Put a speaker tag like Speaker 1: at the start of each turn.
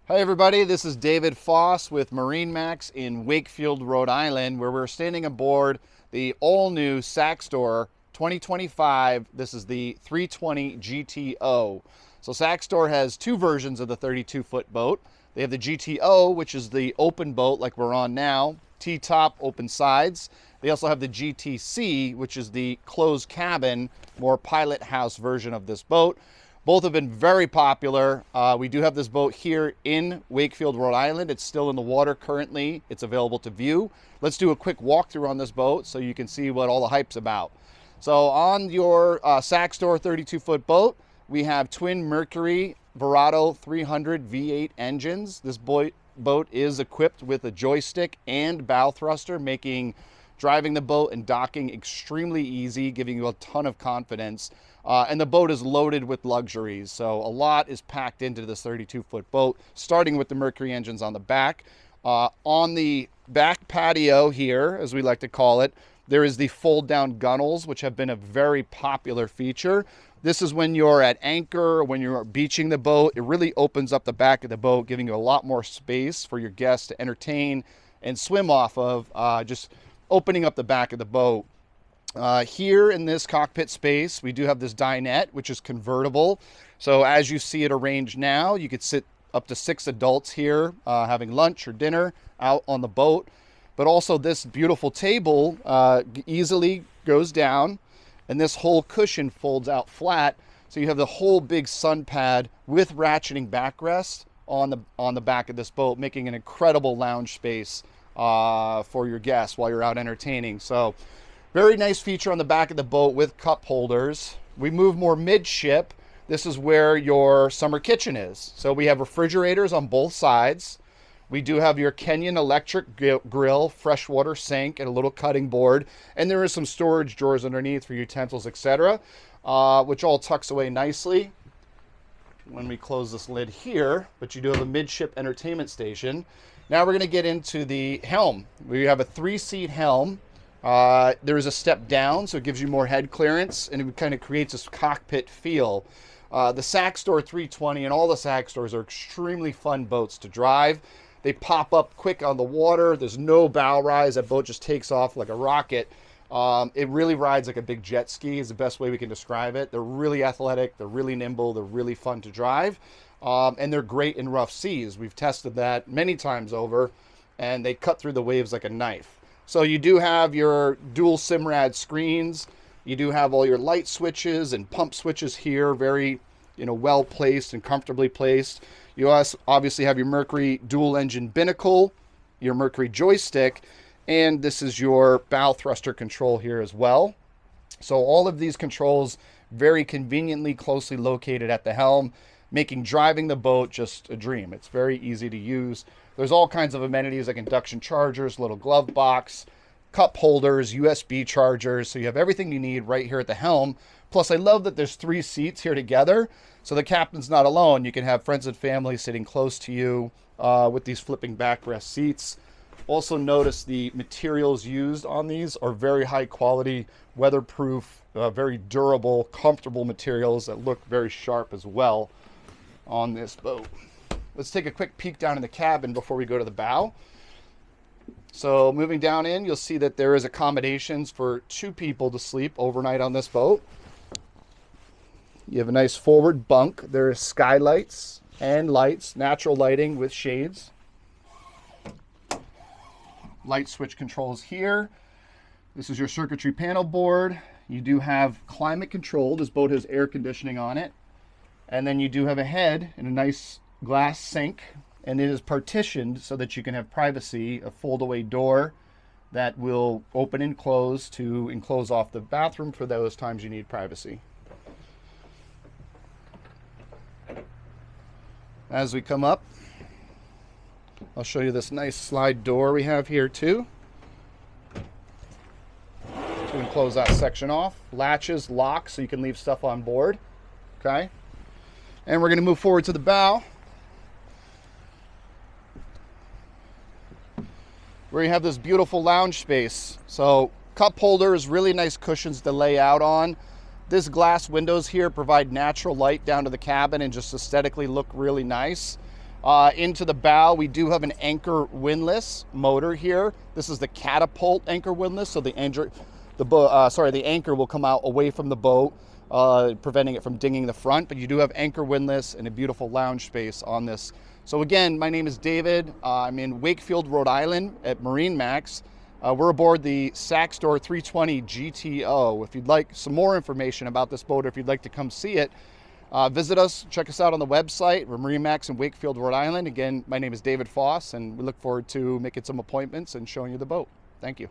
Speaker 1: Hi everybody, this is David Foss with MarineMax in Wakefield, Rhode Island, where we're standing aboard the all-new Saxdor 2025. This is the 320 GTO. So Saxdor has two versions of the 32-foot boat. They have the GTO, which is the open boat like we're on now, T-top, open sides. They also have the GTC, which is the closed cabin, more pilot house version of this boat. Both have been very popular. We do have this boat here in Wakefield, Rhode Island. It's still in the water currently. It's available to view. Let's do a quick walkthrough on this boat so you can see what all the hype's about. So on your Saxdor 32-foot boat, we have twin Mercury Verado 300 V8 engines. This boat is equipped with a joystick and bow thruster, making driving the boat and docking extremely easy, giving you a ton of confidence. And the boat is loaded with luxuries. So a lot is packed into this 32-foot boat, starting with the Mercury engines on the back. On the back patio here, as we like to call it, there is the fold-down gunnels, which have been a very popular feature. This is when you're at anchor, when you're beaching the boat. It really opens up the back of the boat, giving you a lot more space for your guests to entertain and swim off of, just opening up the back of the boat. Here in this cockpit space, we do have this dinette, which is convertible. So as you see it arranged now, you could sit up to 6 adults here having lunch or dinner out on the boat. But also this beautiful table easily goes down, and this whole cushion folds out flat. So you have the whole big sun pad with ratcheting backrest on the back of this boat, making an incredible lounge space for your guests while you're out entertaining. So very nice feature on the back of the boat with cup holders. We move more midship. This is where your summer kitchen is. So we have refrigerators on both sides. We do have your Kenyan electric grill, freshwater sink, and a little cutting board. And there is some storage drawers underneath for utensils, etc., which all tucks away nicely when we close this lid here. But you do have a midship entertainment station. Now we're going to get into the helm. We have a 3-seat helm. There is a step down, so it gives you more head clearance, and it kind of creates this cockpit feel. The Saxdor 320 and all the Saxdors are extremely fun boats to drive. They pop up quick on the water. There's no bow rise. That boat just takes off like a rocket. It really rides like a big jet ski is the best way we can describe it. They're really athletic. They're really nimble. They're really fun to drive. And they're great in rough seas. We've tested that many times over, and they cut through the waves like a knife. So you do have your dual Simrad screens. You do have all your light switches and pump switches here, very, well placed and comfortably placed. You also obviously have your Mercury dual engine binnacle, your Mercury joystick, and this is your bow thruster control here as well. So all of these controls very conveniently closely located at the helm, making driving the boat just a dream. It's very easy to use. There's all kinds of amenities like induction chargers, little glove box, cup holders, USB chargers. So you have everything you need right here at the helm. Plus, I love that there's 3 seats here together. So the captain's not alone. You can have friends and family sitting close to you with these flipping backrest seats. Also notice the materials used on these are very high quality, weatherproof, very durable, comfortable materials that look very sharp as well on this boat. Let's take a quick peek down in the cabin before we go to the bow. So moving down in, you'll see that there is accommodations for 2 people to sleep overnight on this boat. You have a nice forward bunk. There are skylights and lights, natural lighting with shades. Light switch controls here. This is your circuitry panel board. You do have climate control. This boat has air conditioning on it. And then you do have a head and a nice glass sink, and it is partitioned so that you can have privacy, a fold-away door that will open and close to enclose off the bathroom for those times you need privacy. As we come up, I'll show you this nice slide door we have here too, to enclose that section off. Latches, locks, so you can leave stuff on board. Okay, and we're going to move forward to the bow, where you have this beautiful lounge space. So cup holders, really nice cushions to lay out on. This glass windows here provide natural light down to the cabin and just aesthetically look really nice. Into the bow, we do have an anchor windlass motor here. This is the catapult anchor windlass, so the anchor will come out away from the boat, preventing it from dinging the front. But you do have anchor windlass and a beautiful lounge space on this. So again, my name is David. I'm in Wakefield, Rhode Island at MarineMax. We're aboard the Saxdor 320 GTO. If you'd like some more information about this boat, or if you'd like to come see it, visit us, check us out on the website. We're MarineMax in Wakefield, Rhode Island. Again, my name is David Foss, and we look forward to making some appointments and showing you the boat. Thank you.